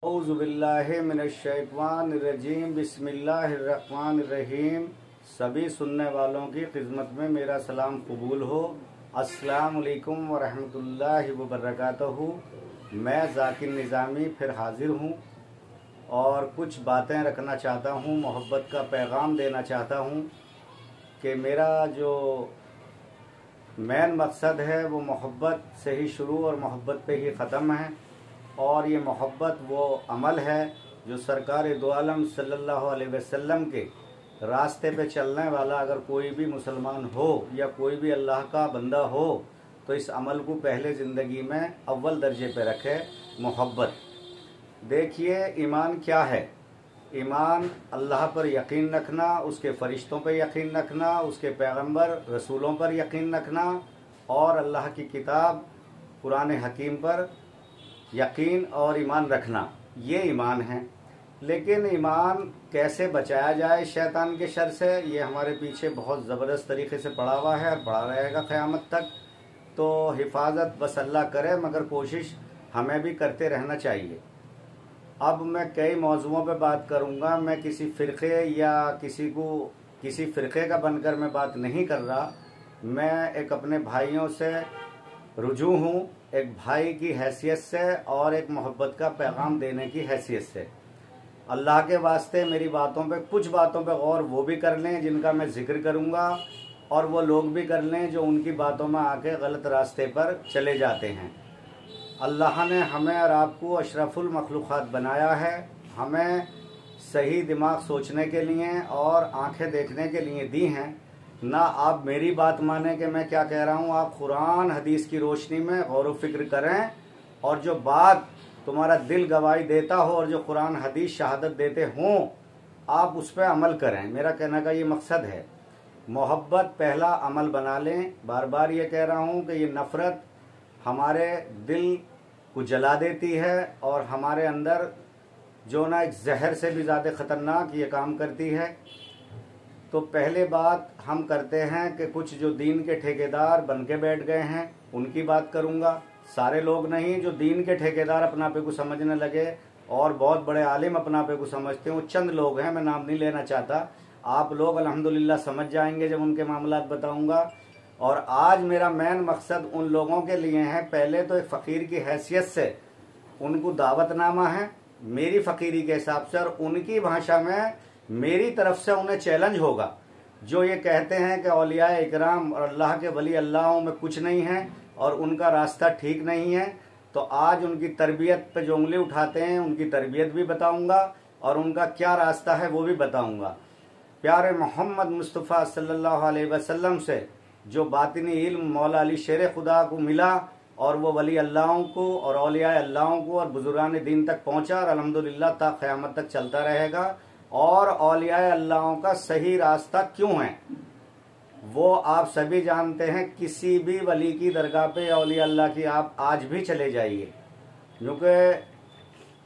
औज़ुबिल्लाहि मिनश्शैतानिर्रजीम बिस्मिल्लाहिर्रहमानिर्रहीम। सभी सुनने वालों की खिदमत में मेरा सलाम कबूल हो। अस्सलाम वालेकुम वरहमतुल्लाहि वबरकातुहू। मैं ज़ाकिर निज़ामी फिर हाजिर हूँ और कुछ बातें रखना चाहता हूँ, मोहब्बत का पैगाम देना चाहता हूँ कि मेरा जो मेन मकसद है वो मोहब्बत से ही शुरू और मोहब्बत पे ही ख़त्म है। और ये मोहब्बत वो अमल है जो सरकार दो आलम सल्लल्लाहु अलैहि वसल्लम के रास्ते पे चलने वाला अगर कोई भी मुसलमान हो या कोई भी अल्लाह का बंदा हो तो इस अमल को पहले ज़िंदगी में अव्वल दर्जे पे रखे, मोहब्बत। देखिए ईमान क्या है। ईमान अल्लाह पर यकीन रखना, उसके फ़रिश्तों पर यकीन रखना, उसके पैगंबर रसूलों पर यकीन रखना और अल्लाह की किताब कुरान हकीम पर यकीन और ईमान रखना, ये ईमान है। लेकिन ईमान कैसे बचाया जाए शैतान के शर से, ये हमारे पीछे बहुत ज़बरदस्त तरीके से पड़ा हुआ है और पड़ा रहेगा क़यामत तक। तो हिफाजत बस अल्लाह करे, मगर कोशिश हमें भी करते रहना चाहिए। अब मैं कई मौज़ुओं पे बात करूँगा। मैं किसी फ़िरक़े या किसी फ़िरक़े का बनकर मैं बात नहीं कर रहा। मैं एक अपने भाइयों से रुजू हूँ, एक भाई की हैसियत से और एक मोहब्बत का पैगाम देने की हैसियत से। अल्लाह के वास्ते मेरी बातों पे, कुछ बातों पे गौर वो भी कर लें जिनका मैं जिक्र करूँगा, और वो लोग भी कर लें जो उनकी बातों में आके गलत रास्ते पर चले जाते हैं। अल्लाह ने हमें और आपको अशरफुल मखलूक़ात बनाया है, हमें सही दिमाग सोचने के लिए और आंखें देखने के लिए दी हैं। ना आप मेरी बात माने कि मैं क्या कह रहा हूँ, आप कुरान हदीस की रोशनी में गौर व फिक्र करें और जो बात तुम्हारा दिल गवाही देता हो और जो कुरान हदीस शहादत देते हों आप उस पर अमल करें। मेरा कहने का ये मकसद है। मोहब्बत पहला अमल बना लें। बार बार ये कह रहा हूँ कि ये नफ़रत हमारे दिल को जला देती है और हमारे अंदर जो ना एक जहर से भी ज़्यादा ख़तरनाक ये काम करती है। तो पहले बात हम करते हैं कि कुछ जो दीन के ठेकेदार बन के बैठ गए हैं उनकी बात करूंगा। सारे लोग नहीं, जो दीन के ठेकेदार अपना पे को समझने लगे और बहुत बड़े आलिम अपना पे को समझते हैं, वो चंद लोग हैं, मैं नाम नहीं लेना चाहता। आप लोग अल्हम्दुलिल्लाह समझ जाएंगे जब उनके मामलात बताऊंगा। और आज मेरा मेन मकसद उन लोगों के लिए है, पहले तो एक फ़कीर की हैसियत से उनको दावतनामा है मेरी फ़कीरी के हिसाब से, और उनकी भाषा में मेरी तरफ से उन्हें चैलेंज होगा जो ये कहते हैं कि औलिया इकराम और अल्लाह के वली अल्लाहों में कुछ नहीं है और उनका रास्ता ठीक नहीं है। तो आज उनकी तरबियत पे जो उंगली उठाते हैं उनकी तरबियत भी बताऊंगा और उनका क्या रास्ता है वो भी बताऊंगा। प्यारे मोहम्मद मुस्तफ़ा सल्लल्लाहु अलैहि वसल्लम से जो बातिनी इल्म मौला अली शेर खुदा को मिला और वो वली अल्लाहों को और औलिया अल्लाहों को और बुजुर्गान दीन तक पहुँचा और अल्हम्दुलिल्लाह ता क़यामत तक चलता रहेगा। और औलिया अल्लाहों का सही रास्ता क्यों है वो आप सभी जानते हैं। किसी भी वली की दरगाह पे औलिया अल्लाह की आप आज भी चले जाइए, क्योंकि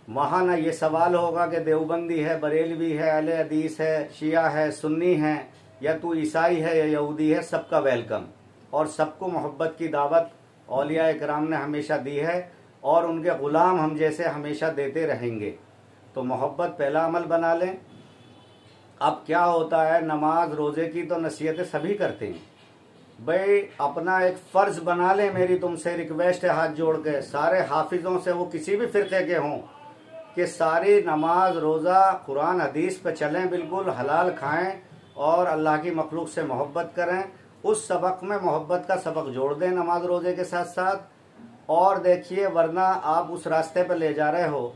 वहाँ ना ये सवाल होगा कि देवबंदी है, बरेलवी है, अहले हदीस है, शिया है, सुन्नी है, या तू ईसाई है या यहूदी है, सबका वेलकम और सबको मोहब्बत की दावत औलिया इकराम ने हमेशा दी है और उनके ग़ुलाम हम जैसे हमेशा देते रहेंगे। तो मोहब्बत पहला अमल बना लें। अब क्या होता है, नमाज रोज़े की तो नसीहतें सभी करते हैं, भाई अपना एक फ़र्ज़ बना लें। मेरी तुमसे रिक्वेस्ट है हाथ जोड़ के सारे हाफिज़ों से, वो किसी भी फ़िरक़े के हों, कि सारी नमाज रोज़ा कुरान हदीस पे चलें, बिल्कुल हलाल खाएं और अल्लाह की मखलूक से मोहब्बत करें। उस सबक में मोहब्बत का सबक जोड़ दें नमाज रोज़े के साथ साथ। और देखिए, वरना आप उस रास्ते पर ले जा रहे हो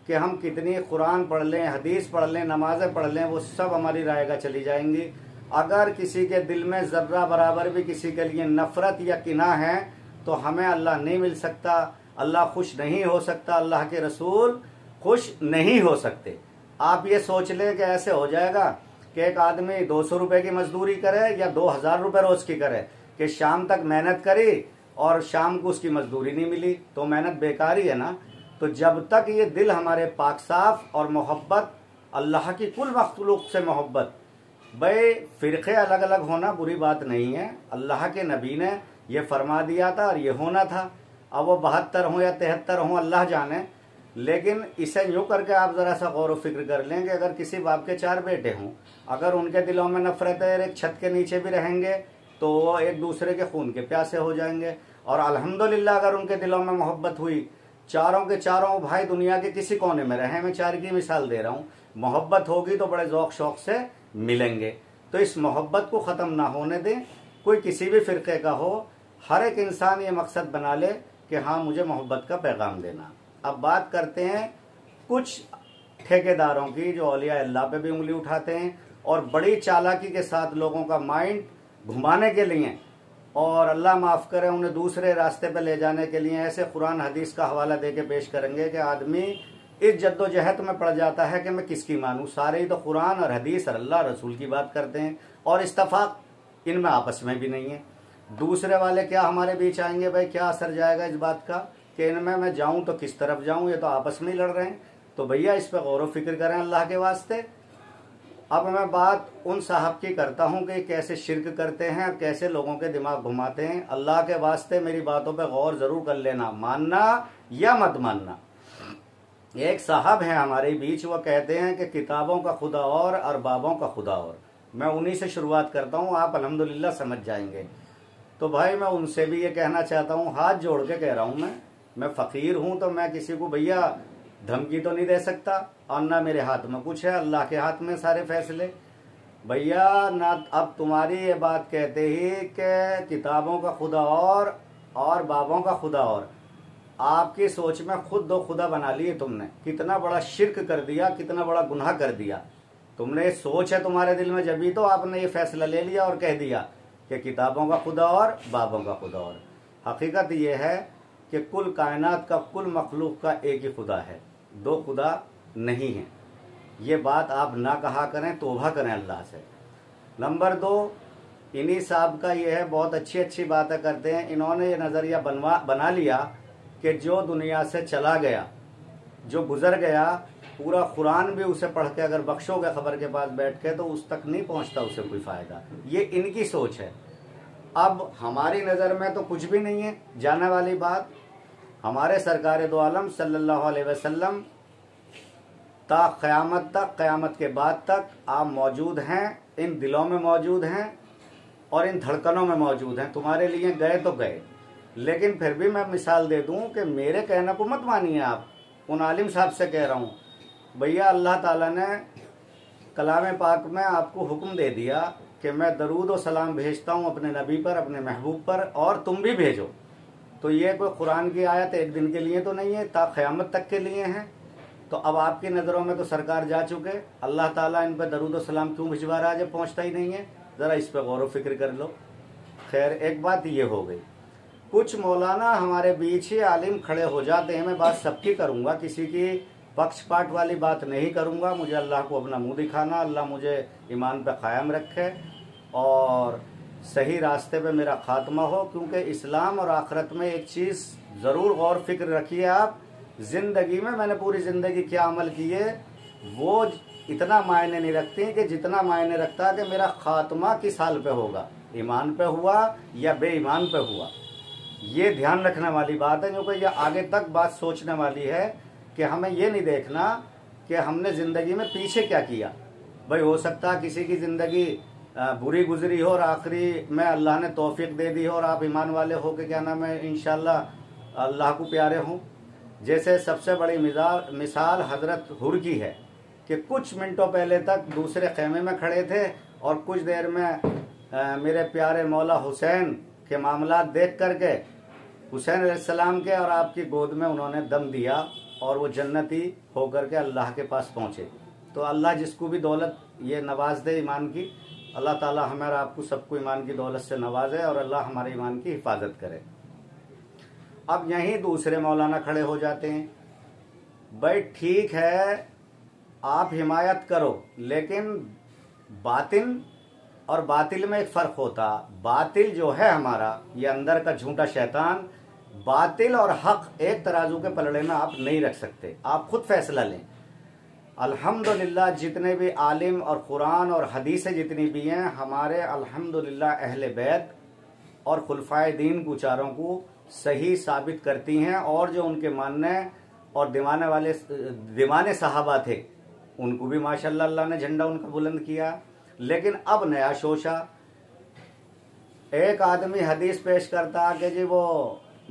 कि हम कितनी कुरान पढ़ लें, हदीस पढ़ लें, नमाज़ें पढ़ लें, वो सब हमारी रायगा चली जाएंगी। अगर किसी के दिल में ज़र्रा बराबर भी किसी के लिए नफ़रत या किना है तो हमें अल्लाह नहीं मिल सकता, अल्लाह खुश नहीं हो सकता, अल्लाह के रसूल खुश नहीं हो सकते। आप ये सोच लें कि ऐसे हो जाएगा कि एक आदमी 200 रुपये की मजदूरी करे या 2000 रुपये रोज़ की करे, कि शाम तक मेहनत करी और शाम को उसकी मजदूरी नहीं मिली, तो मेहनत बेकार ही है ना। तो जब तक ये दिल हमारे पाक साफ और मोहब्बत अल्लाह की कुल मखलूक से मोहब्बत, भाई फ़िरक़े अलग अलग होना बुरी बात नहीं है, अल्लाह के नबी ने ये फरमा दिया था और ये होना था। अब वो 72 हों या 73 हों अल्लाह जाने, लेकिन इसे यूं करके आप जरा सा गौर व फिक्र कर लें कि अगर किसी बाप के 4 बेटे हों, अगर उनके दिलों में नफरत है, एक छत के नीचे भी रहेंगे तो वो एक दूसरे के खून के प्यासे हो जाएंगे। और अल्हम्दुलिल्लाह अगर उनके दिलों में मोहब्बत हुई, चारों के चारों भाई दुनिया के किसी कोने में रहे, मैं 4 की मिसाल दे रहा हूँ, मोहब्बत होगी तो बड़े ज़ौक शौक से मिलेंगे। तो इस मोहब्बत को ख़त्म ना होने दें, कोई किसी भी फ़िरक़े का हो, हर एक इंसान ये मकसद बना ले कि हाँ मुझे मोहब्बत का पैगाम देना। अब बात करते हैं कुछ ठेकेदारों की जो औलिया अल्लाह पे भी उंगली उठाते हैं और बड़ी चालाकी के साथ लोगों का माइंड घुमाने के लिए और अल्लाह माफ़ करे उन्हें दूसरे रास्ते पे ले जाने के लिए ऐसे कुरान हदीस का हवाला दे के पेश करेंगे कि आदमी इस जद्दोजहद में पड़ जाता है कि मैं किसकी मानूं। सारे ही तो कुरान और हदीस और अल्लाह रसूल की बात करते हैं और इत्तफाक इनमें आपस में भी नहीं है। दूसरे वाले क्या हमारे बीच आएंगे, भाई क्या असर जाएगा इस बात का कि इनमें मैं जाऊं तो किस तरफ जाऊं, ये तो आपस में ही लड़ रहे हैं। तो भैया इस पर गौर व फिक्र करें अल्लाह के वास्ते। अब मैं बात उन साहब की करता हूं कि कैसे शिरक करते हैं और कैसे लोगों के दिमाग घुमाते हैं। अल्लाह के वास्ते मेरी बातों पे गौर जरूर कर लेना, मानना या मत मानना। एक साहब हैं हमारे बीच, वो कहते हैं कि किताबों का खुदा और अरबाबों का खुदा और। मैं उन्हीं से शुरुआत करता हूं, आप अल्हम्दुलिल्लाह समझ जाएंगे। तो भाई मैं उनसे भी ये कहना चाहता हूं, हाथ जोड़ के कह रहा हूं, मैं फ़कीर हूं तो मैं किसी को भैया धमकी तो नहीं दे सकता और ना मेरे हाथ में कुछ है, अल्लाह के हाथ में सारे फैसले। भैया ना अब तुम्हारी ये बात कहते ही कि किताबों का खुदा और बाबों का खुदा और, आपकी सोच में खुद 2 खुदा बना लिए तुमने। कितना बड़ा शिर्क कर दिया, कितना बड़ा गुनाह कर दिया तुमने। ये सोच है तुम्हारे दिल में, जब ही तो आपने ये फैसला ले लिया और कह दिया कि किताबों का खुदा और बाबों का खुदा और। हकीकत ये है कि कुल कायनात का, कुल मखलूक का एक ही खुदा है, 2 खुदा नहीं है। ये बात आप ना कहा करें, तौबा करें अल्लाह से। नंबर 2, इन्हीं साहब का ये है, बहुत अच्छी अच्छी बातें करते हैं। इन्होंने ये नज़रिया बना लिया कि जो दुनिया से चला गया, जो गुजर गया, पूरा कुरान भी उसे पढ़ के अगर बख्शोगे खबर के पास बैठ के तो उस तक नहीं पहुंचता उसे कोई फ़ायदा। ये इनकी सोच है। अब हमारी नज़र में तो कुछ भी नहीं है जाने वाली बात। हमारे सरकार दो आलम सल्लल्लाहु अलैहि वसल्लम ता क़यामत तक, क़यामत के बाद तक आप मौजूद हैं, इन दिलों में मौजूद हैं और इन धड़कनों में मौजूद हैं। तुम्हारे लिए गए तो गए, लेकिन फिर भी मैं मिसाल दे दूं कि मेरे कहने को मत मानिए। आप उन आलिम साहब से कह रहा हूं, भैया अल्लाह ताला ने कलाम पाक में आपको हुक्म दे दिया कि मैं दरूद व सलाम भेजता हूं अपने नबी पर, अपने महबूब पर, और तुम भी भेजो। तो ये कोई कुरान की आयत एक दिन के लिए तो नहीं है, ता क़यामत तक के लिए है। तो अब आपकी नज़रों में तो सरकार जा चुके, अल्लाह ताला इन पर दरूद व सलाम क्यों भिजवा रहा है जब पहुँचता ही नहीं है? ज़रा इस पर गौर व फिक्र कर लो। खैर एक बात ये हो गई। कुछ मौलाना हमारे बीच ही आलिम खड़े हो जाते हैं। मैं बात सबकी करूँगा, किसी की पक्षपात वाली बात नहीं करूँगा। मुझे अल्लाह को अपना मुंह दिखाना, अल्लाह मुझे ईमान पे कायम रखे और सही रास्ते पे मेरा खात्मा हो। क्योंकि इस्लाम और आखिरत में एक चीज़ ज़रूर गौर फिक्र रखिए आप, ज़िंदगी में मैंने पूरी ज़िंदगी क्या अमल किए वो इतना मायने नहीं रखती कि जितना मायने रखता है कि मेरा खात्मा किस हाल पे होगा, ईमान पे हुआ या बेईमान पे हुआ। ये ध्यान रखने वाली बात है, क्योंकि ये आगे तक बात सोचने वाली है कि हमें ये नहीं देखना कि हमने ज़िंदगी में पीछे क्या किया। भाई हो सकता है किसी की ज़िंदगी बुरी गुजरी हो और आखिरी में अल्लाह ने तौफीक दे दी हो और आप ईमान वाले हो के क्या नाम है इंशाअल्लाह अल्लाह को प्यारे हों। जैसे सबसे बड़ी मिसाल हज़रत हुर की है कि कुछ मिनटों पहले तक दूसरे खेमे में खड़े थे और कुछ देर में मेरे प्यारे मौला हुसैन के मामला देख करके हुसैन अलैहिस्सलाम के और आपकी गोद में उन्होंने दम दिया और वो जन्नती होकर के अल्लाह के पास पहुँचे। तो अल्लाह जिसको भी दौलत ये नवाज दे ईमान की, अल्लाह ताला हमारा आपको सबको ईमान की दौलत से नवाजे और अल्लाह हमारे ईमान की हिफाजत करे। अब यहीं दूसरे मौलाना खड़े हो जाते हैं, भाई ठीक है आप हिमायत करो, लेकिन बातिन और बातिल में एक फ़र्क होता। बातिल जो है हमारा, ये अंदर का झूठा शैतान, बातिल और हक एक तराजू के पलड़े में आप नहीं रख सकते। आप खुद फैसला लें। अल्हम्दुलिल्लाह जितने भी आलिम और कुरान और हदीसें जितनी भी हैं, हमारे अल्हम्दुलिल्लाह अहले बैत और खुलफाए दीन को चारों को सही साबित करती हैं और जो उनके मानने और दीवाने सहाबा थे, उनको भी माशाल्लाह अल्लाह ने झंडा उनका बुलंद किया। लेकिन अब नया शोशा, एक आदमी हदीस पेश करता कि जी वो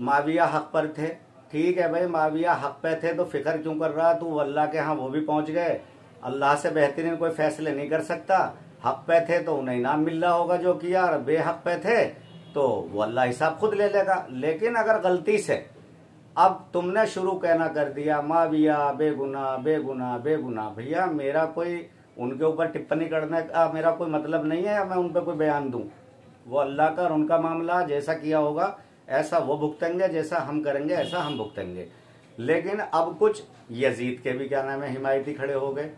माविया हक पर थे। ठीक है भाई, माविया हक पे थे तो फिक्र क्यों कर रहा तू? अल्लाह के यहाँ वो भी पहुंच गए, अल्लाह से बेहतरीन कोई फैसले नहीं कर सकता। हक पे थे तो उन्हें इनाम मिल रहा होगा जो किया, और बेहक पे थे तो वो अल्लाह हिसाब खुद ले लेगा। लेकिन अगर गलती से अब तुमने शुरू कहना कर दिया माविया बेगुना बेगुना बेगुना, भैया मेरा कोई उनके ऊपर टिप्पणी करने का मेरा कोई मतलब नहीं है, या मैं उन पर कोई बयान दूं। वो अल्लाह का और उनका मामला, जैसा किया होगा ऐसा वो भुगतेंगे, जैसा हम करेंगे ऐसा हम भुगतेंगे। लेकिन अब कुछ यजीद के भी क्या नाम है हिमायती खड़े हो गए।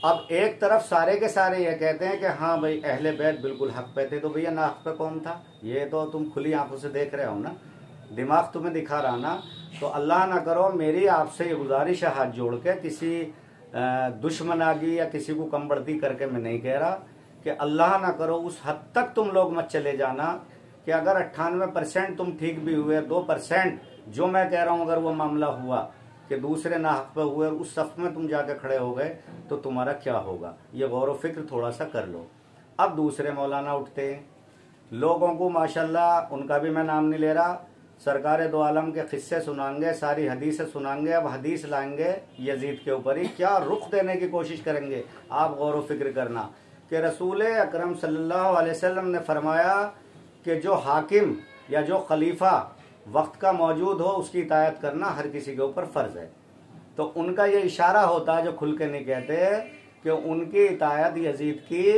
अब एक तरफ सारे के सारे ये कहते हैं कि हाँ भाई अहले बैत बिल्कुल हक पे थे, तो भैया ना हक पे कौन था? ये तो तुम खुली आंखों से देख रहे हो ना, दिमाग तुम्हें दिखा रहा ना। तो अल्लाह ना करो, मेरी आपसे ये गुजारिश है हाथ जोड़ के, किसी दुश्मनागी या किसी को कम बढ़ती करके मैं नहीं कह रहा, कि अल्लाह ना करो उस हद तक तुम लोग मत चले जाना कि अगर 98% तुम ठीक भी हुए, 2% जो मैं कह रहा हूं अगर वो मामला हुआ कि दूसरे ना हक पे हुए, उस सफ में तुम जाके खड़े हो गए तो तुम्हारा क्या होगा? ये गौर व फिक्र थोड़ा सा कर लो। अब दूसरे मौलाना उठते हैं, लोगों को माशाल्लाह उनका भी मैं नाम नहीं ले रहा, सरकार दो आलम के किस्से सुनाएंगे, सारी हदीसें सुनाएंगे। अब हदीस लाएंगे यजीद के ऊपर ही, क्या रुख देने की कोशिश करेंगे। आप गौर व फिक्र करना कि रसूल अकरम सल्लल्लाहु अलैहि वसल्लम ने फरमाया कि जो हाकिम या जो खलीफा वक्त का मौजूद हो उसकी इतायत करना हर किसी के ऊपर फर्ज है। तो उनका ये इशारा होता है, जो खुल के नहीं कहते, कि उनकी इतायत यजीद की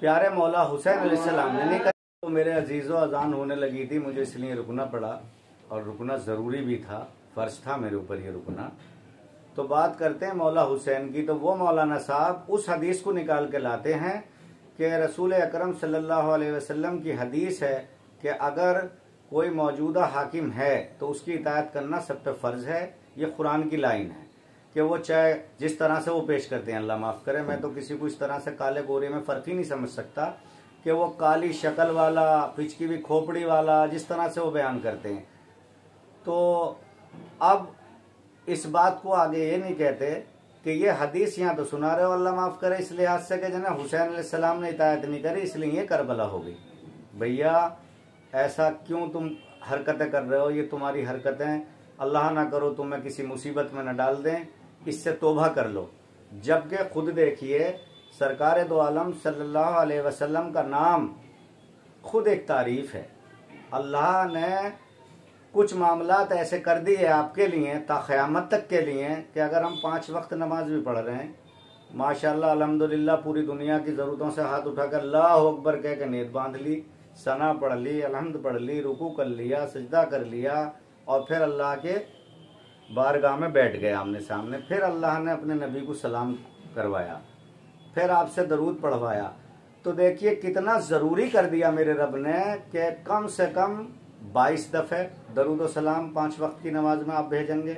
प्यारे मौला हुसैन अलैहिस्सलाम ने नहीं करी। तो मेरे अजीज़ो अजान होने लगी थी, मुझे इसलिए रुकना पड़ा, और रुकना ज़रूरी भी था, फ़र्ज था मेरे ऊपर ये रुकना। तो बात करते हैं मौला हुसैन की। तो वो मौलाना साहब उस हदीस को निकाल के लाते हैं कि रसूल अकरम सल्लल्लाहु अलैहि वसल्लम की हदीस है कि अगर कोई मौजूदा हाकिम है तो उसकी इतायत करना सब पे फ़र्ज है। ये कुरान की लाइन है कि वो चाहे जिस तरह से वो पेश करते हैं, अल्लाह माफ़ करे, मैं तो किसी को इस तरह से काले गोरे में फ़र्क ही नहीं समझ सकता, कि वो काली शक्ल वाला, पिचकी हुई खोपड़ी वाला, जिस तरह से वो बयान करते हैं। तो अब इस बात को आगे ये नहीं कहते कि ये हदीस यहाँ तो सुना रहे हो अल्लाह माफ़ करे इस लिहाज से कि जना हुसैन अलैहिस्सलाम ने इतायत नहीं करी इसलिए ये करबला हो गई। भैया ऐसा क्यों तुम हरकतें कर रहे हो? ये तुम्हारी हरकतें अल्लाह ना करो तुम्हें किसी मुसीबत में न डाल दें, इससे तौबा कर लो। जबकि खुद देखिए सरकार दो आलम सल्लल्लाहु अलैहि वसल्लम का नाम खुद एक तारीफ है। अल्लाह ने कुछ मामलात ऐसे कर दिए आपके लिए ता क़यामत तक के लिए कि अगर हम 5 वक्त नमाज भी पढ़ रहे हैं, माशाल्लाह अल्हम्दुलिल्लाह, पूरी दुनिया की ज़रूरतों से हाथ उठाकर अल्लाहु अकबर कह के नीयत बांध ली, सना पढ़ ली, अलहम्द पढ़ ली, रुकू कर लिया, सजदा कर लिया, और फिर अल्लाह के बारगाह में बैठ गए आमने सामने। फिर अल्लाह ने अपने नबी को सलाम करवाया, फिर आपसे दरूद पढ़वाया। तो देखिए कितना ज़रूरी कर दिया मेरे रब ने कि कम से कम 22 दफ़े दरूद सलाम 5 वक्त की नमाज में आप भेजेंगे।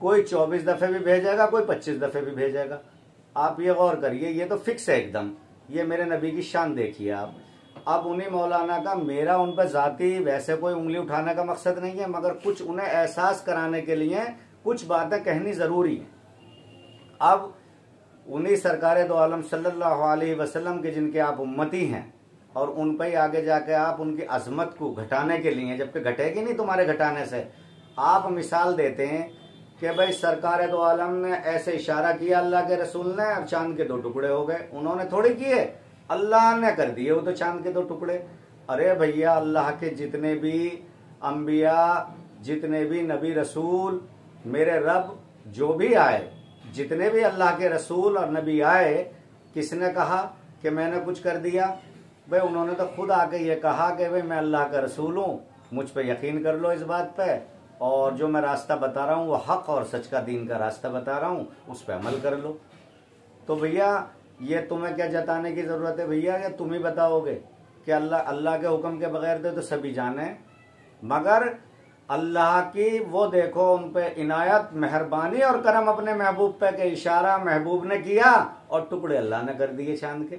कोई 24 दफ़े भी भेजेगा, कोई 25 दफ़े भी भेजेगा। आप ये गौर करिए, ये तो फिक्स है एकदम। ये मेरे नबी की शान देखिए आप। अब उन्हीं मौलाना का, मेरा उन पर ज़ाती वैसे कोई उंगली उठाने का मकसद नहीं है, मगर कुछ उन्हें एहसास कराने के लिए कुछ बातें कहनी ज़रूरी हैं। अब उन्हीं सरकार दो आलम सल्लल्लाहु अलैहि वसल्लम के जिनके आप उम्मती हैं, और उन पर ही आगे जाके आप उनकी अजमत को घटाने के लिए, जबकि घटेगी नहीं तुम्हारे घटाने से, आप मिसाल देते हैं कि भाई सरकार दो आलम ने ऐसे इशारा किया अल्लाह के रसूल ने, और चांद के 2 टुकड़े हो गए। उन्होंने थोड़ी किए, अल्लाह ने कर दिए वो तो चांद के 2 टुकड़े। अरे भैया अल्लाह के जितने भी अंबिया, जितने भी नबी रसूल, मेरे रब जो भी आए, जितने भी अल्लाह के रसूल और नबी आए, किसने कहा कि मैंने कुछ कर दिया? भाई उन्होंने तो खुद आके ये कहा कि भाई मैं अल्लाह का रसूल हूँ, मुझ पे यकीन कर लो इस बात पे, और जो मैं रास्ता बता रहा हूँ वो हक और सच का दीन का रास्ता बता रहा हूँ, उस पर अमल कर लो। तो भैया ये तुम्हें क्या जताने की ज़रूरत है भैया, कि तुम ही बताओगे कि अल्लाह के हुक्म के बगैर दे तो सभी जाने, मगर अल्लाह की वो देखो उन पे इनायत, मेहरबानी और करम अपने महबूब पे के इशारा महबूब ने किया और टुकड़े अल्लाह ने कर दिए चांद के।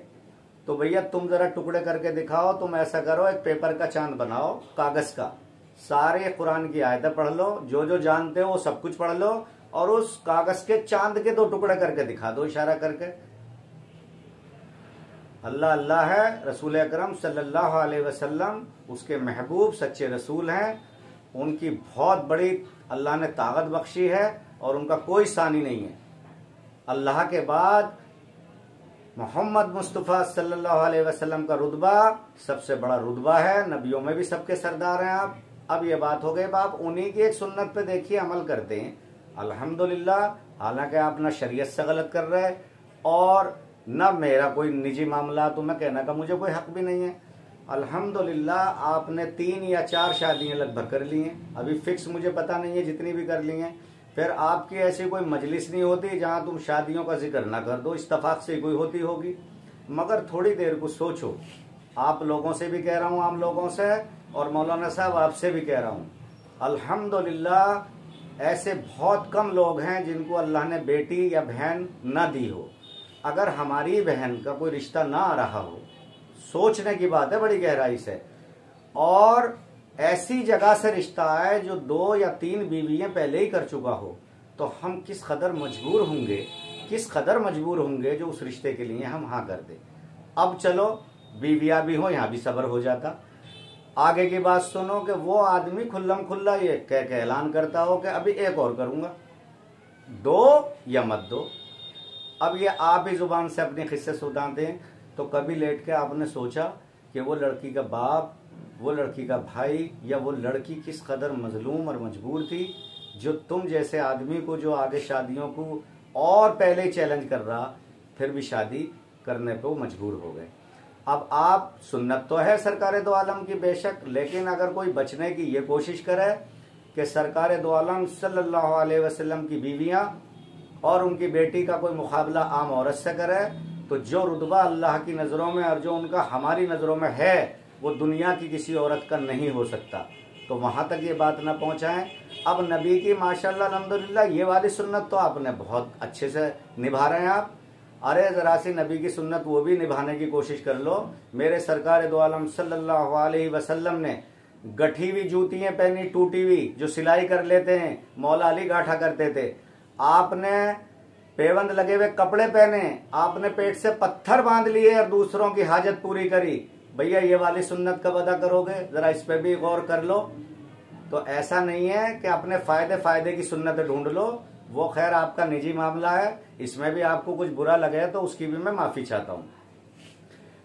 तो भैया तुम जरा टुकड़े करके दिखाओ। तुम ऐसा करो, एक पेपर का चांद बनाओ, कागज का, सारे कुरान की आयतें पढ़ लो, जो जो जानते हो वो सब कुछ पढ़ लो, और उस कागज के चांद के 2 टुकड़े करके दिखा दो इशारा करके। अल्लाह अल्लाह है, रसूल अकरम सल्लल्लाहु अलैहि वसल्लम उसके महबूब सच्चे रसूल हैं, उनकी बहुत बड़ी अल्लाह ने ताकत बख्शी है और उनका कोई सानी नहीं है। अल्लाह के बाद मोहम्मद मुस्तफ़ा सल्लल्लाहु अलैहि वसल्लम का रुतबा सबसे बड़ा रुतबा है, नबियों में भी सबके सरदार हैं आप। अब ये बात हो गई, आप उन्हीं की एक सुन्नत पे देखिए अमल करते हैं, अल्हम्दुलिल्लाह। हालांकि आप ना शरीयत से गलत कर रहे और न मेरा कोई निजी मामला तुम्हें कहने का मुझे कोई हक भी नहीं है। अल्हम्दुलिल्लाह आपने 3 या 4 शादियां लगभग कर ली हैं, अभी फिक्स मुझे पता नहीं है, जितनी भी कर ली हैं। फिर आपकी ऐसी कोई मजलिस नहीं होती जहां तुम शादियों का जिक्र ना कर दो, इत्तफाक से कोई होती होगी। मगर थोड़ी देर को सोचो, आप लोगों से भी कह रहा हूं, आम लोगों से, और मौलाना साहब आपसे भी कह रहा हूं, अल्हम्दुलिल्लाह ऐसे बहुत कम लोग हैं जिनको अल्लाह ने बेटी या बहन ना दी हो। अगर हमारी बहन का कोई रिश्ता ना आ रहा हो, सोचने की बात है बड़ी गहराई से, और ऐसी जगह से रिश्ता आए जो 2 या 3 बीवियां पहले ही कर चुका हो, तो हम किस कदर मजबूर होंगे जो उस रिश्ते के लिए हम हाँ कर दे। अब चलो बीवियां भी हो, यहाँ भी सब्र हो जाता। आगे की बात सुनो कि वो आदमी खुल्लम खुल्ला ये कह के ऐलान करता हो कि अभी एक और करूंगा, दो या मत दो। अब ये आप ही जुबान से अपने किस्से सुनाते हैं, तो कभी लेट के आपने सोचा कि वो लड़की का बाप, वो लड़की का भाई या वो लड़की किस कदर मजलूम और मजबूर थी, जो तुम जैसे आदमी को जो आगे शादियों को और पहले ही चैलेंज कर रहा, फिर भी शादी करने पे वो मजबूर हो गए। अब आप, सुन्नत तो है सरकार दो आलम की बेशक, लेकिन अगर कोई बचने की ये कोशिश करे कि सरकार दो आलम सल्लल्लाहु अलैहि वसल्लम की बीवियां और उनकी बेटी का कोई मुकाबला आम औरत से करे, तो जो रुतबा अल्लाह की नज़रों में और जो उनका हमारी नज़रों में है वो दुनिया की किसी औरत का नहीं हो सकता। तो वहाँ तक ये बात ना पहुँचाएं। अब नबी की माशाल्लाह अल्हम्दुलिल्लाह ये वाली सुन्नत तो आपने बहुत अच्छे से निभा रहे हैं आप। अरे ज़रा सी नबी की सुन्नत वो भी निभाने की कोशिश कर लो। मेरे सरकार दो आलम सल्लल्लाहु अलैहि वसल्लम ने गठी हुई जूतियाँ पहनी, टूटी हुई, जो सिलाई कर लेते हैं, मौला अली गाठा करते थे। आपने पेवंद लगे हुए कपड़े पहने, आपने पेट से पत्थर बांध लिए और दूसरों की हाजत पूरी करी। भैया ये वाली सुन्नत कब अदा करोगे, जरा इस पे भी गौर कर लो। तो ऐसा नहीं है कि अपने फायदे की सुन्नत ढूंढ लो, वो खैर आपका निजी मामला है, इसमें भी आपको कुछ बुरा लगे तो उसकी भी मैं माफी चाहता हूँ।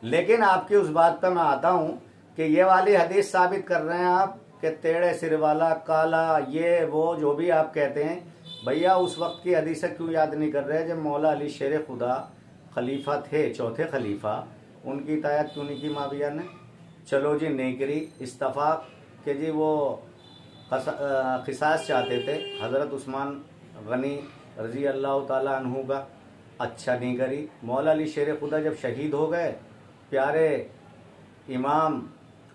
लेकिन आपकी उस बात पर मैं आता हूँ कि ये वाली हदीस साबित कर रहे हैं आप कि टेढ़े सिर वाला, काला, ये वो जो भी आप कहते हैं, भैया उस वक्त की हदीसें क्यों याद नहीं कर रहे जब मौला अली शेर खुदा खलीफा थे, चौथे खलीफा, उनकी इतायत क्यों नहीं की माविया ने? चलो जी नहीं करी, इस्तफाक के जी वो क़िसास चाहते थे हज़रत उस्मान गनी रजी अल्लाह ताला अन्हु का, अच्छा नहीं करी। मौला अली शेर खुदा जब शहीद हो गए, प्यारे इमाम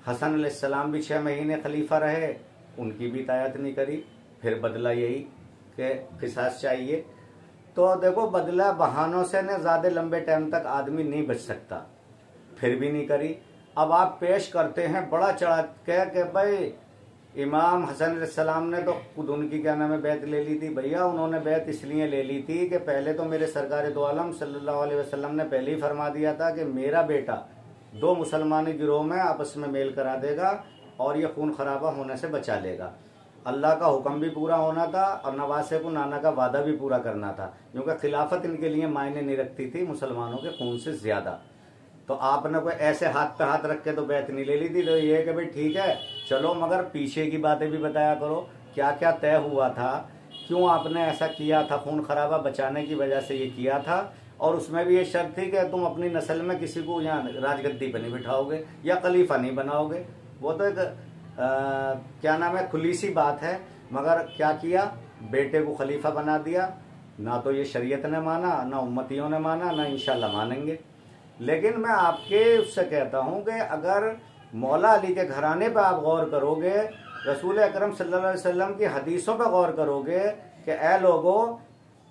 हसन अलैहिस्सलाम भी 6 महीने खलीफा रहे, उनकी भी इतायत नहीं करी। फिर बदला यही कि क़िसास चाहिए। तो देखो बदला बहानों से ने ज़्यादा लंबे टाइम तक आदमी नहीं बच सकता, फिर भी नहीं करी। अब आप पेश करते हैं बड़ा चढ़ा के भाई इमाम हसन अलैहिस्सलाम ने तो खुद उनकी क्या नाम है बैत ले ली थी। भैया उन्होंने बैत इसलिए ले ली थी कि पहले तो मेरे सरकार दो आलम सल्लल्लाहु अलैहि वसल्लम ने पहले ही फरमा दिया था कि मेरा बेटा 2 मुसलमानी गिरोह में आपस में मेल करा देगा और ये खून खराबा होने से बचा लेगा। अल्लाह का हुक्म भी पूरा होना था और नवासे को नाना का वादा भी पूरा करना था, क्योंकि खिलाफत इनके लिए मायने नहीं रखती थी मुसलमानों के खून से ज्यादा। तो आपने कोई ऐसे हाथ पे हाथ रख के तो बैत नहीं ले ली थी। तो ये है कि भाई ठीक है चलो, मगर पीछे की बातें भी बताया करो, क्या क्या तय हुआ था, क्यों आपने ऐसा किया था, खून खराबा बचाने की वजह से ये किया था। और उसमें भी ये शर्त थी कि तुम अपनी नस्ल में किसी को यहाँ राजगद्दी पर नहीं बिठाओगे या खलीफा नहीं बनाओगे। वो तो एक क्या नाम है खुली सी बात है, मगर क्या किया, बेटे को खलीफा बना दिया। ना तो ये शरीयत ने माना, ना उम्मतियों ने माना, ना इंशाल्लाह मानेंगे। लेकिन मैं आपके उससे कहता हूं कि अगर मौला अली के घराने पर आप गौर करोगे, रसूल अकरम सल्लल्लाहु अलैहि वसल्लम की हदीसों पर गौर करोगे कि ए लोगों,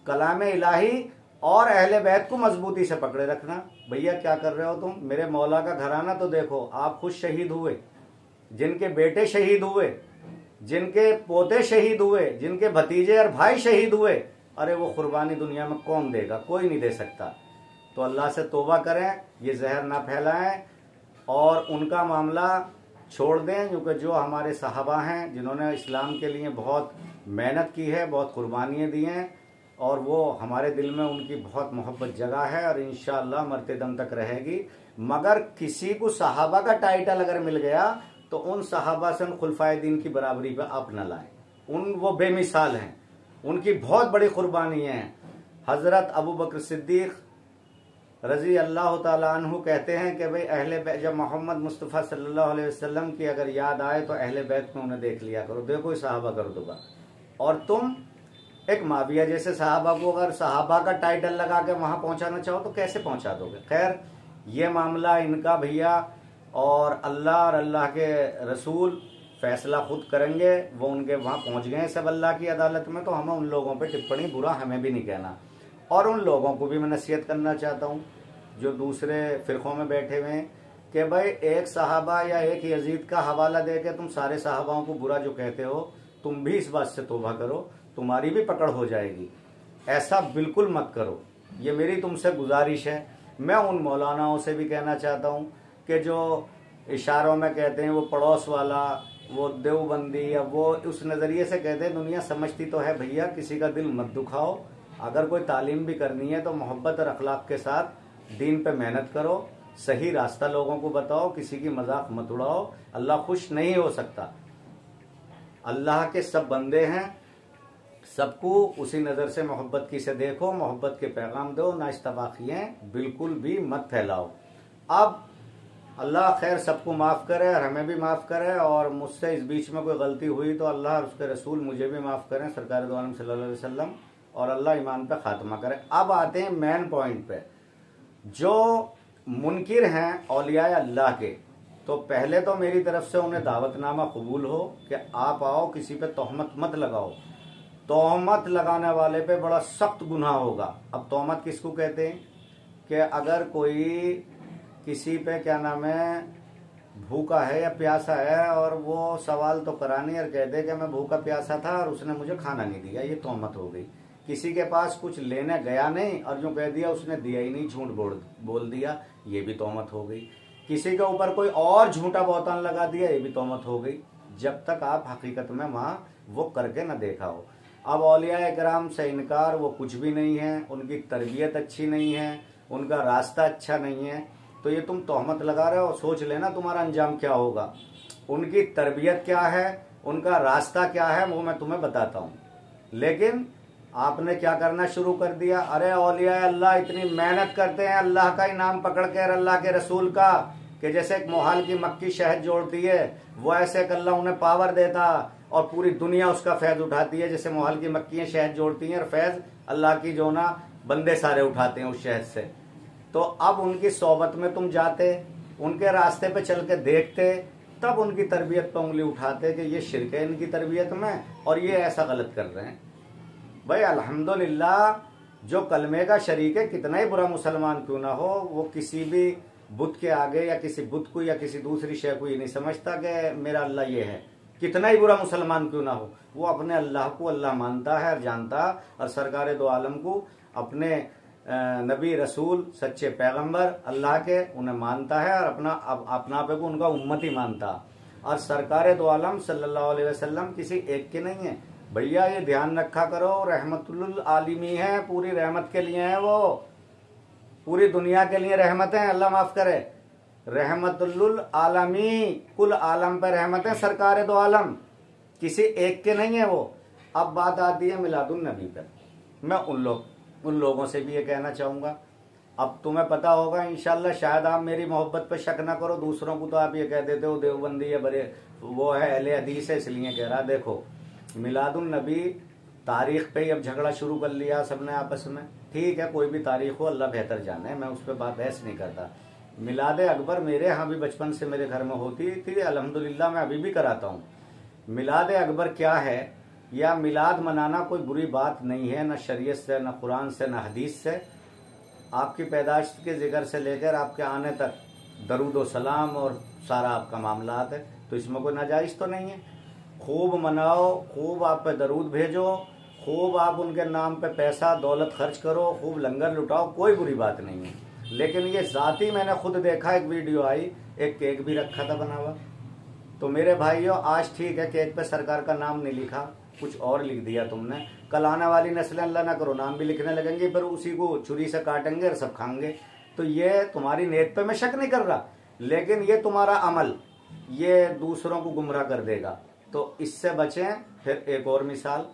कलाम इलाही और अहले बैत को मजबूती से पकड़े रखना। भैया क्या कर रहे हो तुम, मेरे मौला का घराना तो देखो, आप खुद शहीद हुए, जिनके बेटे शहीद हुए, जिनके पोते शहीद हुए, जिनके भतीजे और भाई शहीद हुए, अरे वो कुर्बानी दुनिया में कौन देगा, कोई नहीं दे सकता। तो अल्लाह से तौबा करें, ये जहर ना फैलाएं और उनका मामला छोड़ दें, क्योंकि जो हमारे सहाबा हैं जिन्होंने इस्लाम के लिए बहुत मेहनत की है, बहुत कुर्बानियाँ दी हैं, और वो हमारे दिल में उनकी बहुत मोहब्बत जगह है और इंशाअल्लाह मरते दम तक रहेगी। मगर किसी को सहाबा का टाइटल अगर मिल गया तो उन सहाबा से उन खुलफाए दीन की बराबरी पे आप न लाएं। वो बेमिसाल हैं, उनकी बहुत बड़ी कुर्बानी है। हजरत अबू बकर सिद्दीक रजी अल्लाह ताला अन्हु कहते हैं कि भाई अहले बैत, जब मोहम्मद मुस्तफ़ा सल्लल्लाहु अलैहि वसल्लम की अगर याद आए तो अहले बैत में उन्हें देख लिया करो, देखो सहाबा कर दूंगा। और तुम एक माविया जैसे सहाबा को अगर सहाबा का टाइटल लगा के वहां पहुंचाना चाहो तो कैसे पहुंचा दोगे। खैर ये मामला इनका भैया, और अल्लाह के रसूल फैसला खुद करेंगे। वो उनके वहां पहुंच गए सब अल्लाह की अदालत में, तो हमें उन लोगों पे टिप्पणी बुरा हमें भी नहीं कहना। और उन लोगों को भी मैं नसीहत करना चाहता हूँ जो दूसरे फिरकों में बैठे हुए हैं कि भाई एक सहाबा या एक यजीद का हवाला दे के तुम सारे सहाबाओं को बुरा जो कहते हो, तुम भी इस बात से तौबा करो, तुम्हारी भी पकड़ हो जाएगी। ऐसा बिल्कुल मत करो, ये मेरी तुमसे गुजारिश है। मैं उन मौलानाओं से भी कहना चाहता हूँ कि जो इशारों में कहते हैं वो पड़ोस वाला, वो देवबंदी, या वो उस नज़रिए से कहते हैं, दुनिया समझती तो है भैया, किसी का दिल मत दुखाओ। अगर कोई तालीम भी करनी है तो मोहब्बत और अखलाक के साथ दीन पे मेहनत करो, सही रास्ता लोगों को बताओ, किसी की मजाक मत उड़ाओ। अल्लाह खुश नहीं हो सकता। अल्लाह के सब बंदे हैं, सबको उसी नज़र से मोहब्बत की से देखो, मोहब्बत के पैगाम दो, ना इस्तबाखियाँ बिल्कुल भी मत फैलाओ। अब अल्लाह खैर सबको माफ़ करे और हमें भी माफ़ करे, और मुझसे इस बीच में कोई गलती हुई तो अल्लाह और उसके रसूल मुझे भी माफ़ करें, सरकार दो आलम सल्लल्लाहु अलैहि वसल्लम, और अल्लाह ईमान पे खात्मा करे। अब आते हैं मेन पॉइंट पे। जो मुनकिर हैं औलियाए अल्लाह के, तो पहले तो मेरी तरफ से उन्हें दावतनामा कबूल हो कि आप आओ, किसी पे तोहमत मत लगाओ। तोहमत लगाने वाले पे बड़ा सख्त गुनाह होगा। अब तोहमत किसको कहते हैं कि अगर कोई किसी पे क्या नाम है भूखा है या प्यासा है और वो सवाल तो करानी और कह दे कि मैं भूखा प्यासा था और उसने मुझे खाना नहीं दिया, ये तोहमत हो गई। किसी के पास कुछ लेने गया नहीं और जो कह दिया उसने दिया ही नहीं, झूठ बोल दिया, ये भी तोहमत हो गई। किसी के ऊपर कोई और झूठा बहतान लगा दिया, ये भी तोहमत हो गई, जब तक आप हकीकत में वहां वो करके न देखा हो। अब औलिया इकराम से इनकार, वो कुछ भी नहीं है, उनकी तरबियत अच्छी नहीं है, उनका रास्ता अच्छा नहीं है, तो ये तुम तोहमत लगा रहे हो। सोच लेना तुम्हारा अंजाम क्या होगा। उनकी तरबियत क्या है, उनका रास्ता क्या है, वो मैं तुम्हें बताता हूँ। लेकिन आपने क्या करना शुरू कर दिया, अरे औलिया अल्लाह इतनी मेहनत करते हैं अल्लाह का ही नाम पकड़ के और अल्लाह के रसूल का, कि जैसे एक मोहाल की मक्की शहद जोड़ती है, वो ऐसे अल्लाह उन्हें पावर देता और पूरी दुनिया उसका फैज उठाती है। जैसे मोहाल की मक्कियां शहद जोड़ती हैं और फैज अल्लाह की जो ना बंदे सारे उठाते हैं उस शहद से। तो अब उनकी सोबत में तुम जाते, उनके रास्ते पे चल के देखते, तब उनकी तरबियत पे उंगली उठाते कि ये शिरक है इनकी तरबियत में और ये ऐसा गलत कर रहे हैं। भाई अल्हम्दुलिल्लाह, जो कलमे का शरीक है, कितना ही बुरा मुसलमान क्यों ना हो, वो किसी भी बुत के आगे या किसी बुत को या किसी दूसरी शय को ये नहीं समझता कि मेरा अल्लाह ये है। कितना ही बुरा मुसलमान क्यों ना हो, वो अपने अल्लाह को अल्लाह मानता है और जानता, और सरकार दो आलम को अपने नबी रसूल सच्चे पैगंबर अल्लाह के उन्हें मानता है और अपना पे को उनका उम्मत ही मानता। और सरकार दो आलम सल्लल्लाहु अलैहि वसल्लम किसी एक के नहीं है भैया, ये ध्यान रखा करो। रहमतुल आलिमी है, पूरी रहमत के लिए है, वो पूरी दुनिया के लिए रहमत है, अल्लाह माफ करे। रहमतुल आलमी, कुल आलम पे रहमत है सरकार दो आलम, किसी एक के नहीं है वो। अब बात आती है मिलादुन नबी पर। मैं उन लोगों से भी ये कहना चाहूंगा, अब तुम्हें पता होगा इंशाल्लाह, शायद आप मेरी मोहब्बत पे शक ना करो, दूसरों को तो आप ये कह देते हो देवबंदी है, बड़े वो है अहले हदीस है, इसलिए कह रहा। देखो मिलादुन नबी तारीख पे ही अब झगड़ा शुरू कर लिया सबने आपस में। ठीक है, कोई भी तारीख हो, अल्लाह बेहतर जाने, मैं उस पर बात बहस नहीं करता। मिलाद अकबर मेरे यहाँ भी बचपन से मेरे घर में होती थी, अल्हम्दुलिल्लाह मैं अभी भी कराता हूँ। मिलाद अकबर क्या है, या मिलाद मनाना कोई बुरी बात नहीं है, न शरीयत से, न कुरान से, न हदीस से। आपकी पैदाइश के जिक्र से लेकर आपके आने तक दरूद व सलाम और सारा आपका मामलात है, तो इसमें कोई नाजायज़ तो नहीं है। खूब मनाओ, खूब आप पे दरूद भेजो, खूब आप उनके नाम पे पैसा दौलत खर्च करो, खूब लंगर लुटाओ, कोई बुरी बात नहीं है। लेकिन ये जाती मैंने खुद देखा, एक वीडियो आई, एक केक भी रखा था बना हुआ। तो मेरे भाइयों, आज ठीक है केक पे सरकार का नाम नहीं लिखा, कुछ और लिख दिया तुमने, कल आने वाली नस्लें अल्लाह ना करो नाम भी लिखने लगेंगे, फिर उसी को छुरी से काटेंगे और सब खाएंगे। तो ये तुम्हारी नीयत पे मैं शक नहीं कर रहा, लेकिन ये तुम्हारा अमल ये दूसरों को गुमराह कर देगा। तो इससे बचें। फिर एक और मिसाल,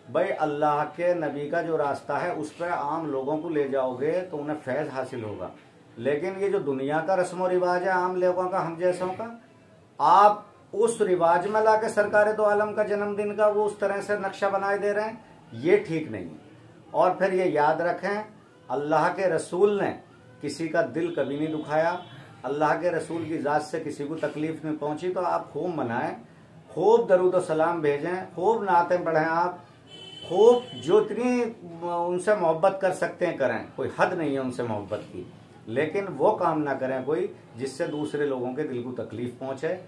भाई अल्लाह के नबी का जो रास्ता है उस पर आम लोगों को ले जाओगे तो उन्हें फैज हासिल होगा। लेकिन ये जो दुनिया का रस्म और रिवाज है आम लोगों का, हम जैसों का, आप उस रिवाज में लाके सरकार दो आलम का जन्मदिन का वो उस तरह से नक्शा बनाए दे रहे हैं, ये ठीक नहीं है। और फिर ये याद रखें, अल्लाह के रसूल ने किसी का दिल कभी नहीं दुखाया, अल्लाह के रसूल की जात से किसी को तकलीफ नहीं पहुंची। तो आप खूब मनाएं, खूब दरूद और सलाम भेजें, खूब नातें पढ़ें, आप खूब जो इतनी उनसे मोहब्बत कर सकते हैं करें, कोई हद नहीं है उनसे मोहब्बत की। लेकिन वो काम ना करें कोई जिससे दूसरे लोगों के दिल को तकलीफ पहुंचे।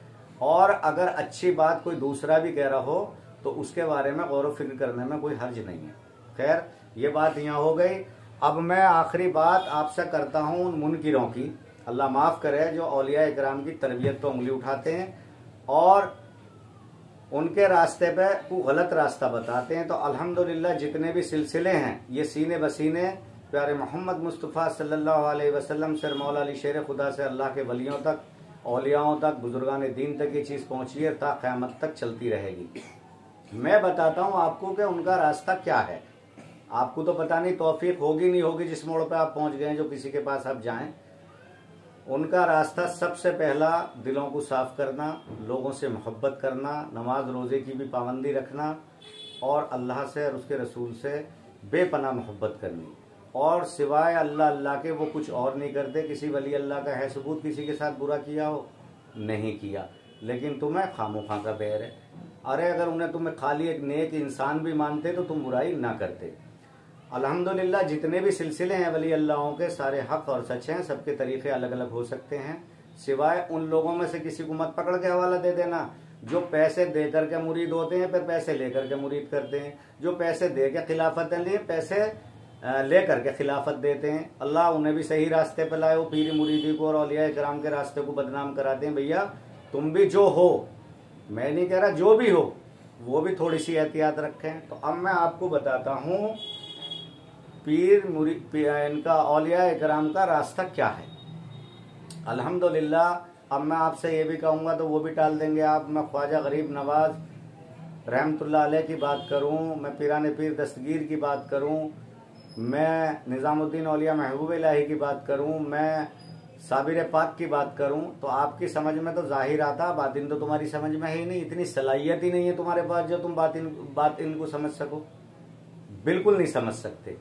और अगर अच्छी बात कोई दूसरा भी कह रहा हो तो उसके बारे में गौर व फिक्र करने में कोई हर्ज नहीं है। खैर, ये बात यहाँ हो गई। अब मैं आखिरी बात आपसे करता हूँ उन मुनकिरों की, अल्लाह माफ़ करे, जो औलिया इकराम की तरबियत पर उंगली उठाते हैं और उनके रास्ते पे को गलत रास्ता बताते हैं। तो अल्हम्दुलिल्लाह जितने भी सिलसिले हैं ये सीने बसीने प्यारे मोहम्मद मुस्तफ़ा सल्लल्लाहु अलैहि वसल्लम से, मौला अली शेर खुदा से, अल्लाह के वलियों तक, औलियाओं तक, बुजुर्गान दीन तक ये चीज़ पहुंची है, ता क़यामत तक चलती रहेगी। मैं बताता हूँ आपको कि उनका रास्ता क्या है। आपको तो पता नहीं तौफीक होगी नहीं होगी जिस मोड़ पर आप पहुंच गए, जो किसी के पास आप जाएं। उनका रास्ता सबसे पहला दिलों को साफ करना, लोगों से मोहब्बत करना, नमाज रोज़े की भी पाबंदी रखना और अल्लाह से और उसके रसूल से बेपनाह मोहब्बत करनी। और सिवाय अल्लाह अल्लाह के वो कुछ और नहीं करते। किसी वली अल्लाह का है सबूत किसी के साथ बुरा किया हो? नहीं किया, लेकिन तुम्हें खामोखा का बैर है। अरे अगर उन्हें तुम्हें खाली एक नेक इंसान भी मानते तो तुम बुराई ना करते। अल्हम्दुलिल्लाह जितने भी सिलसिले हैं वली अल्लाहों के, सारे हक और सच हैं, सबके तरीके अलग अलग हो सकते हैं। सिवाय उन लोगों में से किसी को मत पकड़ के हवाला दे देना जो पैसे दे करके मुरीद होते हैं, फिर पैसे लेकर के मुरीद करते हैं। जो पैसे दे के खिलाफत लिए, पैसे ले करके खिलाफत देते हैं। अल्लाह उन्हें भी सही रास्ते पर लाए, वो पीरी मुरीदी को और औलिया इकराम के रास्ते को बदनाम कराते हैं। भैया तुम भी जो हो, मैं नहीं कह रहा जो भी हो, वो भी थोड़ी सी एहतियात रखें। तो अब मैं आपको बताता हूँ पीर मुरीद इनका औलिया इकराम का रास्ता क्या है। अल्हम्दुलिल्लाह अब मैं आपसे ये भी कहूँगा तो वो भी टाल देंगे आप, मैं ख्वाजा गरीब नवाज रहमतुल्लाह अलैह की बात करूँ, मैं पीरान पीर दस्तगीर की बात करूँ, मैं निज़ामुद्दीन औलिया महबूब इलाही की बात करूँ, मैं साबिर पाक की बात करूँ, तो आपकी समझ में तो जाहिर आता, बातिन तो तुम्हारी समझ में है ही नहीं। इतनी सलाहियत ही नहीं है तुम्हारे पास जो तुम बातिन को समझ सको, बिल्कुल नहीं समझ सकते।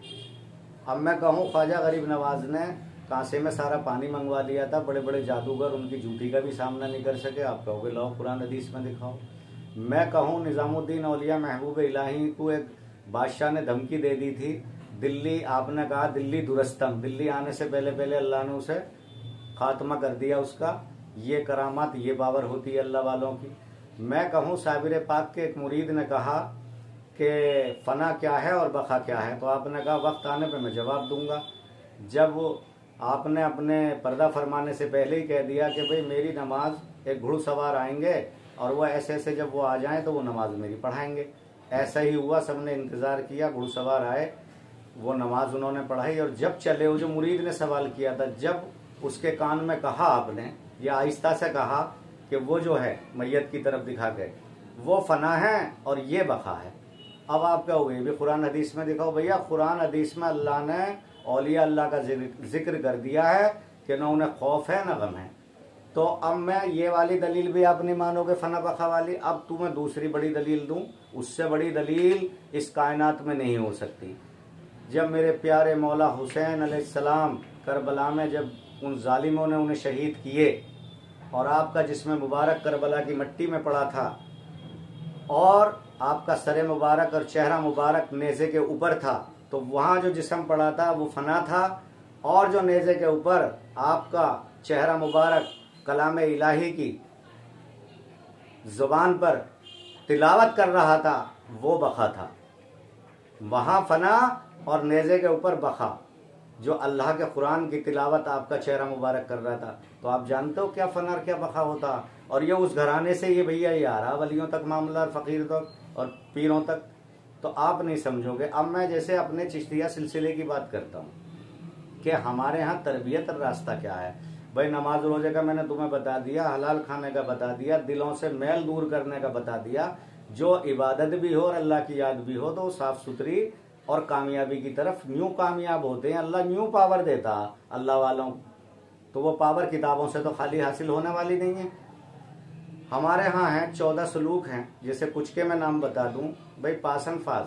अब मैं कहूँ ख्वाजा गरीब नवाज ने कांसे में सारा पानी मंगवा लिया था, बड़े बड़े जादूगर उनकी झूठी का भी सामना नहीं कर सके। आप कहोगे लाओ कुरान हदीस में दिखाओ। मैं कहूँ निज़ामुद्दीन औलिया महबूब इलाही को एक बादशाह ने धमकी दे दी थी, दिल्ली, आपने कहा दिल्ली दुरस्तम, दिल्ली आने से पहले पहले अल्लाह ने उसे खात्मा कर दिया उसका। ये करामात, ये बावर होती है अल्लाह वालों की। मैं कहूँ साबिर पाक के एक मुरीद ने कहा कि फना क्या है और बका क्या है, तो आपने कहा वक्त आने पे मैं जवाब दूंगा। जब आपने अपने पर्दा फरमाने से पहले ही कह दिया कि भाई मेरी नमाज, एक घुड़सवार आएंगे और वो ऐसे ऐसे जब वो आ जाएं तो वो नमाज मेरी पढ़ाएंगे। ऐसा ही हुआ, सबने इंतज़ार किया, घुड़सवार आए, वो नमाज उन्होंने पढ़ाई। और जब चले, वो जो मुरीद ने सवाल किया था, जब उसके कान में कहा आपने, या आहिस्ता से कहा कि वो जो है मैयत की तरफ दिखा गए, वो फना है और ये बका है। अब आप कहोगे भी कुरान हदीस में दिखाओ। भैया कुरान हदीस में अल्लाह ने औलिया अल्लाह का जिक्र कर दिया है कि न उन्हें खौफ है न गम है। तो अब मैं ये वाली दलील भी आप नहीं मानोगे फना बका वाली, अब तुम्हें दूसरी बड़ी दलील दूं, उससे बड़ी दलील इस कायनात में नहीं हो सकती। जब मेरे प्यारे मौला हुसैन अलैहिस्सलाम करबला में जब उन जालिमों ने उन्हें शहीद किए और आपका जिस्म मुबारक करबला की मिट्टी में पड़ा था और आपका सर मुबारक और चेहरा मुबारक नेज़े के ऊपर था, तो वहाँ जो जिस्म पड़ा था वो फना था, और जो नेज़े के ऊपर आपका चेहरा मुबारक कलाम इलाही की ज़ुबान पर तिलावत कर रहा था वो बका था। वहाँ फना और नेज़े के ऊपर बखा। जो अल्लाह के कुरान की तिलावत आपका चेहरा मुबारक कर रहा था, तो आप जानते हो क्या फना और क्या बखा होता। और ये उस घराने से ये भैया ये आ रहा, वलियों तक मामला, फ़कीर तक और पीरों तक, तो आप नहीं समझोगे। अब मैं जैसे अपने चिश्तिया सिलसिले की बात करता हूँ कि हमारे यहाँ तरबियत और रास्ता क्या है। भाई नमाज रोजे का मैंने तुम्हें बता दिया, हलाल खाने का बता दिया, दिलों से मैल दूर करने का बता दिया, जो इबादत भी हो और अल्लाह की याद भी हो तो साफ सुथरी और कामयाबी की तरफ यूं कामयाब होते हैं। अल्लाह यूं पावर देता अल्लाह वालों, तो वो पावर किताबों से तो खाली हासिल होने वाली नहीं है। हमारे यहाँ हैं 14 सलूक हैं, जैसे कुछ के मैं नाम बता दूं। भाई पासन फाज,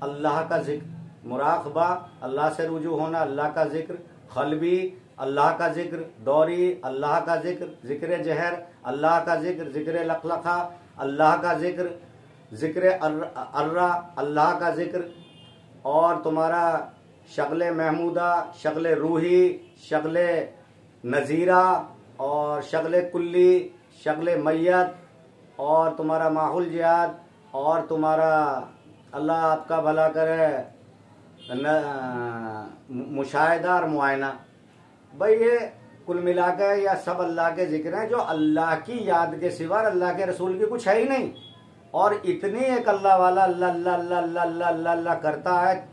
अल्लाह का जिक्र, मुराकबा, अल्लाह से रुजू होना, अल्लाह का जिक्र, खलबी, अल्लाह का जिक्र, दौरी, अल्लाह का जिक्र, जिक्र जहर, अल्लाह का जिक्र, जिक्र लखलखा, अल्लाह का जिक्र, जिक्र अर्रा, अल्लाह का जिक्र, और तुम्हारा शक्ल महमूदा, शक्ल रूही, शक्ल नज़ीरा और शक्ल कुल्ली, शक्ल मैयत, और तुम्हारा माहुल जिहाद, और तुम्हारा अल्लाह आपका भला करे मुशाहिदा और मुआयना। भाई ये कुल मिलाकर या सब अल्लाह के जिक्र हैं, जो अल्लाह की याद के सिवा अल्लाह के रसूल की कुछ है ही नहीं। और इतनी एक अल्लाह वाला अल्लाह अल्लाह अल्लाह अल्लाह अल्लाह अल्लाह अल्लाह करता है,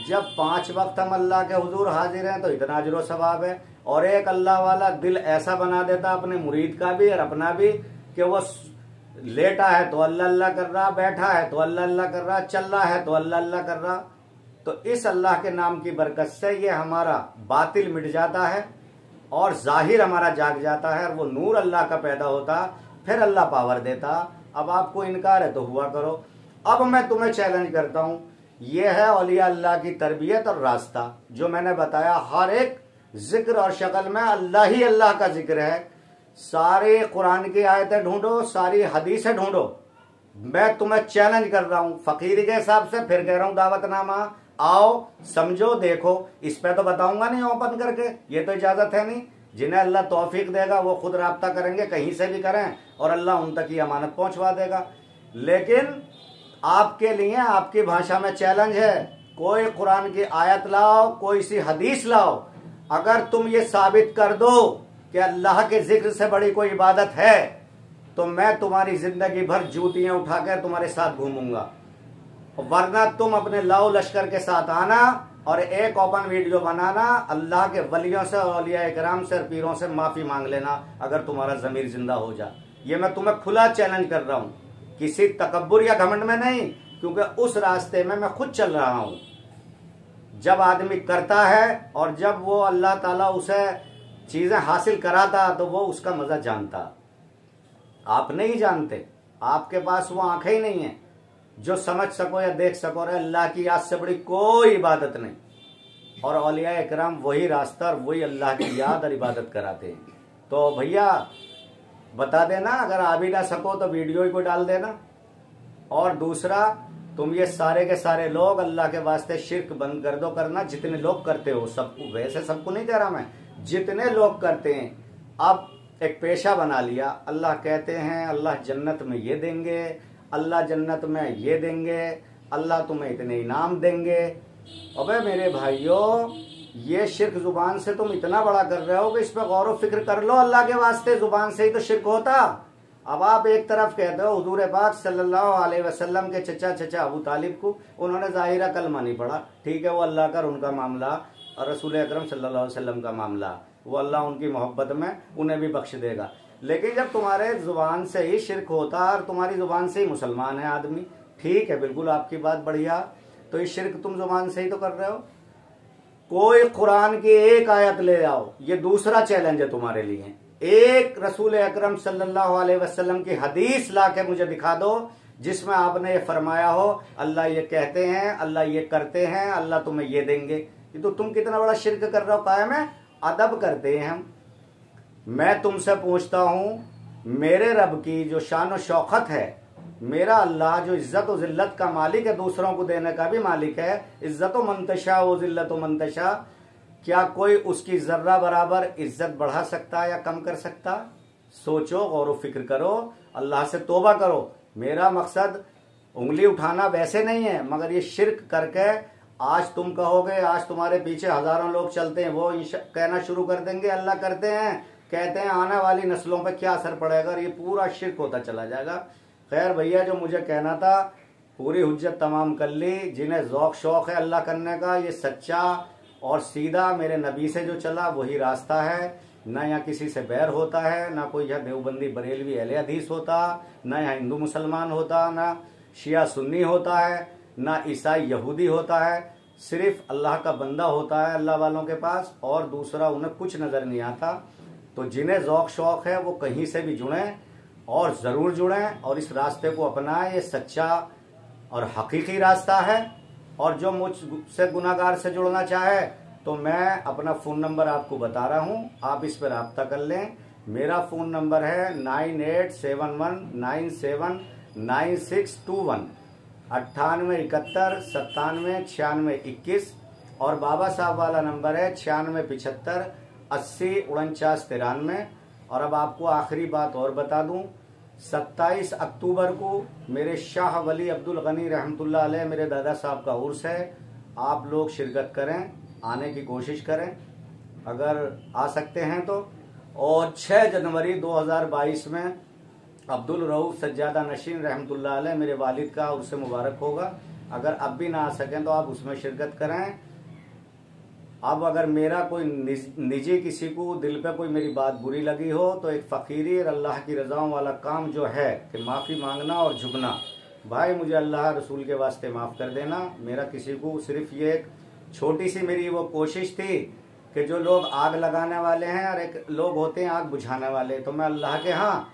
जब 5 वक्त हम अल्लाह के हुजूर हाजिर हैं तो इतना अजर सवाब है। और एक अल्लाह वाला दिल ऐसा बना देता अपने मुरीद का भी और अपना भी कि वो लेटा है तो अल्लाह अल्लाह कर रहा, बैठा है तो अल्लाह अल्लाह कर रहा, चल रहा है तो अल्लाह अल्लाह कर रहा। तो इस अल्लाह के नाम की बरकत से ये हमारा बातिल मिट जाता है और जाहिर हमारा जाग जाता है, और वो नूर अल्लाह का पैदा होता, फिर अल्लाह पावर देता। अब आपको इनकार है तो हुआ करो। अब मैं तुम्हें चैलेंज करता हूं, यह है औलिया अल्लाह की तरबियत और रास्ता। जो मैंने बताया, हर एक जिक्र और शक्ल में अल्लाह ही अल्लाह का जिक्र है। सारे कुरान की आयतें ढूंढो, सारी हदीसें ढूंढो। मैं तुम्हें चैलेंज कर रहा हूं फकीर के हिसाब से, फिर कह रहा हूं दावतनामा, आओ समझो देखो। इस पे तो बताऊंगा नहीं ओपन करके, ये तो इजाजत है नहीं। जिन्हें अल्लाह तौफीक देगा वो खुद राब्ता करेंगे, कहीं से भी करें, और अल्लाह उन तक की अमानत पहुंचवा देगा। लेकिन आपके लिए आपकी भाषा में चैलेंज है, कोई कुरान की आयत लाओ, कोई सी हदीस लाओ, अगर तुम ये साबित कर दो कि अल्लाह के जिक्र से बड़ी कोई इबादत है, तो मैं तुम्हारी जिंदगी भर जूतियां उठाकर तुम्हारे साथ घूमूंगा। वरना तुम अपने लाओ लश्कर के साथ आना और एक ओपन वीडियो बनाना, अल्लाह के वलियों से, औलिया इकराम से और पीरों से माफी मांग लेना अगर तुम्हारा जमीर जिंदा हो जाए। ये मैं तुम्हें खुला चैलेंज कर रहा हूं, किसी तकब्बुर या घमंड में नहीं, क्योंकि उस रास्ते में मैं खुद चल रहा हूं। जब आदमी करता है और जब वो अल्लाह ताला उसे चीजें हासिल कराता तो वो उसका मजा जानता। आप नहीं जानते, आपके पास वो आंखें ही नहीं है जो समझ सको या देख सको। और अल्लाह की याद से बड़ी कोई इबादत नहीं। और औलिया इकराम वही रास्ता और वही अल्लाह की याद और इबादत कराते हैं। तो भैया बता देना, अगर आ भी ना सको तो वीडियो ही को डाल देना। और दूसरा, तुम ये सारे के सारे लोग अल्लाह के वास्ते शिर्क बंद कर दो करना, जितने लोग करते हो सबको, वैसे सबको नहीं कह रहा मैं, जितने लोग करते हैं अब एक पेशा बना लिया। अल्लाह कहते हैं अल्लाह जन्नत में ये देंगे, अल्लाह जन्नत में ये देंगे, अल्लाह तुम्हें इतने इनाम देंगे। अबे मेरे भाइयों, ये शिर्क जुबान से तुम इतना बड़ा कर रहे हो कि इस पर गौर व फिक्र कर लो। अल्लाह के वास्ते जुबान से ही तो शिर्क होता। अब आप एक तरफ कहते हो हुजूर पाक सल्लल्लाहु अलैहि वसल्लम के चचा अबू तालिब को उन्होंने जाहिरा कलमा नहीं पढ़ा, ठीक है, वो अल्लाह का उनका मामला, और रसूल अकरम सल्लल्लाहु अलैहि वसल्लम का मामला, वो अल्लाह उनकी मोहब्बत में उन्हें भी बख्श देगा। लेकिन जब तुम्हारे जुबान से ही शिर्क होता और तुम्हारी जुबान से ही मुसलमान है आदमी, ठीक है, बिल्कुल आपकी बात बढ़िया, तो ये शिर्क तुम जुबान से ही तो कर रहे हो। कोई कुरान की एक आयत ले आओ, ये दूसरा चैलेंज है तुम्हारे लिए। एक रसूल अकरम सल्लल्लाहु अलैहि वसल्लम की हदीस ला के मुझे दिखा दो जिसमें आपने ये फरमाया हो अल्लाह ये कहते हैं, अल्लाह ये करते हैं, अल्लाह तुम्हें ये देंगे। ये तो तुम कितना बड़ा शिर्क कर रहे हो। कायम है, अदब करते हैं हम। मैं तुमसे पूछता हूं, मेरे रब की जो शान व शौकत है, मेरा अल्लाह जो इज्जत व जिल्लत का मालिक है, दूसरों को देने का भी मालिक है, इज्जत व मंतशा व जिल्लत व मंतशा, क्या कोई उसकी जर्रा बराबर इज्जत बढ़ा सकता या कम कर सकता? सोचो, गौर व फिक्र करो, अल्लाह से तौबा करो। मेरा मकसद उंगली उठाना वैसे नहीं है, मगर ये शिर्क करके आज तुम कहोगे, आज तुम्हारे पीछे हजारों लोग चलते हैं, वो कहना शुरू कर देंगे अल्लाह करते हैं, कहते हैं आने वाली नस्लों पे क्या असर पड़ेगा, ये पूरा शिर्क होता चला जाएगा। खैर भैया, जो मुझे कहना था पूरी हुज्जत तमाम कर ली। जिन्हें ज़ौक शौक है अल्लाह करने का, ये सच्चा और सीधा मेरे नबी से जो चला वही रास्ता है। ना यहाँ किसी से बैर होता है, ना कोई यहाँ देवबंदी बरेलवी अहले हदीस होता, ना यहाँ हिंदू मुसलमान होता, ना शिया सुन्नी होता है, ना ईसाई यहूदी होता है। सिर्फ अल्लाह का बंदा होता है अल्लाह वालों के पास, और दूसरा उन्हें कुछ नजर नहीं आता। तो जिन्हें ज़ौक शौक है वो कहीं से भी जुड़ें, और ज़रूर जुड़ें और इस रास्ते को अपनाएं। ये सच्चा और हकीकी रास्ता है। और जो मुझसे गुनाहगार से जुड़ना चाहे तो मैं अपना फ़ोन नंबर आपको बता रहा हूँ, आप इस पर रब्ता कर लें। मेरा फ़ोन नंबर है 9871979621, 9871979621। और बाबा साहब वाला नंबर है 9675804993। और अब आपको आखिरी बात और बता दूं, 27 अक्टूबर को मेरे शाह वली अब्दुल गनी रहमतुल्लाह अलैह मेरे दादा साहब का उर्स है। आप लोग शिरकत करें, आने की कोशिश करें अगर आ सकते हैं तो। और 6 जनवरी 2022 में अब्दुल रऊफ सज्जादा नशीन रहमतुल्लाह अलैह मेरे वालिद का उर्स मुबारक होगा। अगर अब भी ना आ सकें तो आप उसमें शिरकत करें। अब अगर मेरा कोई निजी किसी को दिल पे कोई मेरी बात बुरी लगी हो तो एक फ़कीरी और अल्लाह की रज़ाओं वाला काम जो है कि माफ़ी मांगना और झुकना, भाई मुझे अल्लाह रसूल के वास्ते माफ़ कर देना। मेरा किसी को सिर्फ ये एक छोटी सी मेरी वो कोशिश थी कि जो लोग आग लगाने वाले हैं और एक लोग होते हैं आग बुझाने वाले, तो मैं अल्लाह के यहाँ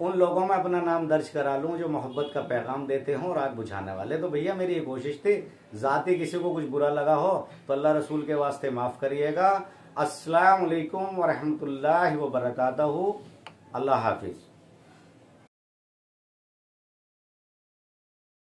उन लोगों में अपना नाम दर्ज करा लूं जो मोहब्बत का पैगाम देते हों और आग बुझाने वाले। तो भैया मेरी ये कोशिश थी, ज़ाती किसी को कुछ बुरा लगा हो तो अल्लाह रसूल के वास्ते माफ़ करिएगा। अस्सलाम वालेकुम व रहमतुल्लाहि व बरकातहू। अल्लाह हाफिज़।